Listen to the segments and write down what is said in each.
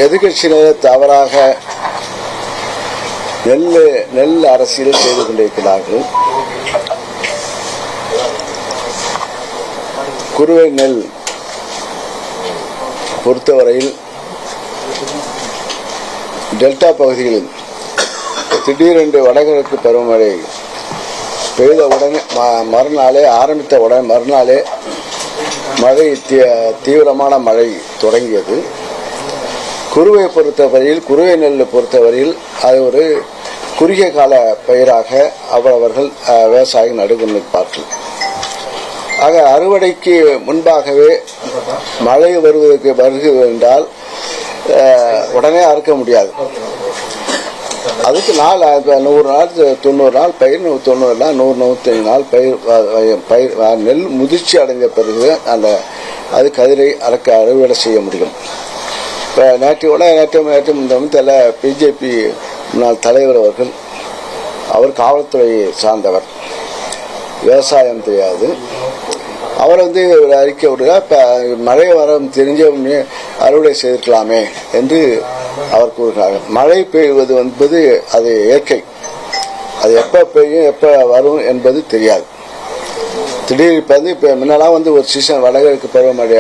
எதிர்கட்சியினர் தவறாக நெல் அரசியல் செய்து கொண்டிருக்கிறார்கள். குறுவை நெல் பொறுத்தவரையில் டெல்டா பகுதிகளில் திடீரென்று வடகிழக்கு பருவமழை பெய்த உடனே மறுநாளே மழை தீவிரமான மழை தொடங்கியது. குறுவை நெல் பொறுத்தவரையில் அது ஒரு குறுகிய கால பயிராக அவர்கள் விவசாயிகள் நடுநிற்பார்கள். ஆக அறுவடைக்கு முன்பாகவே மழை வருகிறது என்றால் உடனே அறுக்க முடியாது. அதுக்கு 100 நாள் 90 நாள் பயிர், 90 நாள் 100-105 நாள் பயிர் நெல் முதிர்ச்சி அடைந்த பிறகு அது கதிரை அறுவடை செய்ய முடியும். இப்போ நேற்று பிஜேபி முன்னாள் தலைவர் அவர் காவல்துறையை சார்ந்தவர், விவசாயம் தெரியாது. அவர் ஒரு அறிக்கை விடுறார், மழை வர தெரிஞ்ச அறுவடை செய்திருக்கலாமே என்று அவர் கூறுகிறார். மழை பெய்வது என்பது அது இயற்கை, அது எப்போ பெய்யும் எப்போ வரும் என்பது தெரியாது. திடீர் இப்போ முன்னெல்லாம் ஒரு சீசன் வடகிழக்கு பருவமழை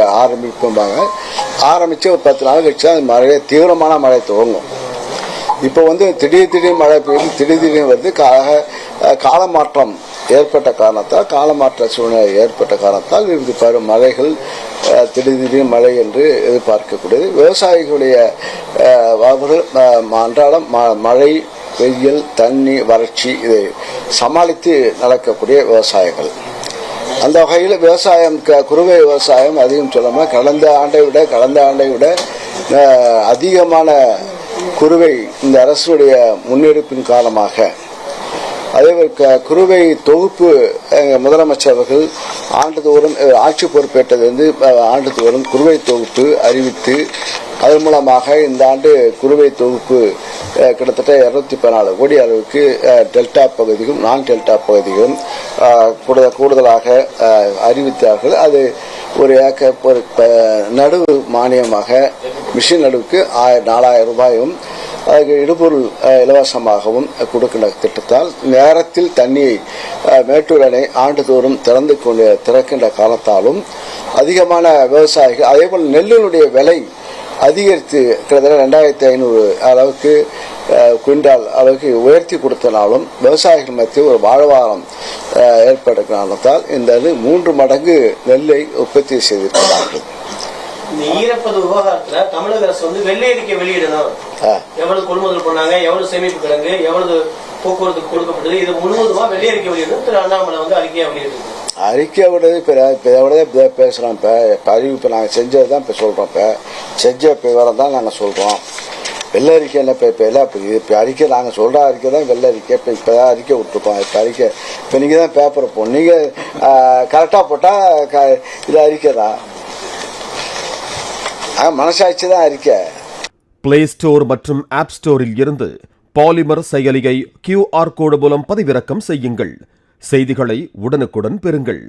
ஆரம்பித்து ஒரு 10 நாள் கழிச்சு அது மழை தீவிரமான மழை துவங்கும். இப்போ திடீர் மழை பெய்யுது, திடீர் வருது. காலமாற்றம் ஏற்பட்ட காரணத்தால், காலமாற்ற சூழ்நிலை ஏற்பட்ட காரணத்தால் இறுதி மழைகள் திடீர் மழை என்று எதிர்பார்க்கக்கூடியது. விவசாயிகளுடைய அன்றாடம் மழை, வெயில், தண்ணி, வறட்சி இதை சமாளித்து நடக்கக்கூடிய விவசாயிகள். அந்த வகையில் விவசாயம், குறுவை விவசாயம் அதிகம் சொல்லாமல் கடந்த ஆண்டை விட அதிகமான குறுவை இந்த அரசுடைய முன்னெடுப்பின் காரணமாக, அதே குறுவை தொகுப்பு முதலமைச்சர் அவர்கள் ஆண்டுதோறும் ஆட்சி பொறுப்பேற்றதிலிருந்து ஆண்டுதோறும் குறுவை தொகுப்பு அறிவித்து அதன் மூலமாக இந்த ஆண்டு குறுவை தொகுப்பு கிட்டத்தட்ட 214 கோடி அளவுக்கு டெல்டா பகுதிக்கும் நான் டெல்டா பகுதிகளும் கூடுதலாக அறிவித்தார்கள். அது ஒரு நடுவு மானியமாக மிஷின் நடுவுக்கு 4000 ரூபாயும் அதுக்கு இடுபொருள் இலவசமாகவும் கொடுக்கின்ற திட்டத்தால் நேரத்தில் தண்ணியை மேட்டூர் அணை ஆண்டுதோறும் திறக்கின்ற காலத்தாலும் அதிகமான விவசாயிகள், அதேபோல் நெல்லினுடைய விலை அதிகரித்து கிட்டத்தட்ட 2500 அளவுக்கு குவிண்டால் அளவுக்கு உயர்த்தி கொடுத்தனாலும் விவசாயிகள் மத்தியில் ஒரு வாழ்வாதாரம் ஏற்பட்ட காரணத்தால் இந்த 3 மடங்கு நெல்லை உற்பத்தி செய்திருக்கிறார்கள். இந்த ஈரப்பது விவகாரத்துல தமிழக அரசு வெள்ளை அறிக்கை வெளியிடணும். எவ்வளவு கொள்முதல் பண்ணாங்க, எவ்வளவு சேமிப்பு கிடங்கு, எவ்வளவு போக்குவரத்து கொடுக்கப்பட்டது, இது முழுவதுமா வெள்ளை அறிக்கை வெளியிடணும். திரு அண்ணாமலை அறிக்கையா வெளியிட்டு அறிக்கை விடுறது பேசுறோம். இப்ப அறிவிப்பு நாங்க செஞ்சதுதான் இப்ப சொல்றோம். செஞ்ச விவரம் தான் நாங்க சொல்றோம். வெள்ளை அறிக்கை என்ன இப்ப அறிக்கை நாங்க சொல்ற அறிக்கை தான் வெள்ளை அறிக்கை. இப்பதான் அறிக்கை விட்டுருக்கோம். இப்ப நீங்க தான் பேப்பர் போடணும். நீங்க கரெக்டா போட்டா இது அறிக்கை தான், மனசாட்சி தான் அறிக்கை. பிளே ஸ்டோர் மற்றும் ஆப் ஸ்டோரில் இருந்து பாலிமர் செயலியை QR கோடு மூலம் பதிவிறக்கம் செய்யுங்கள். செய்திகளை உடனுக்குடன் பெறுங்கள்.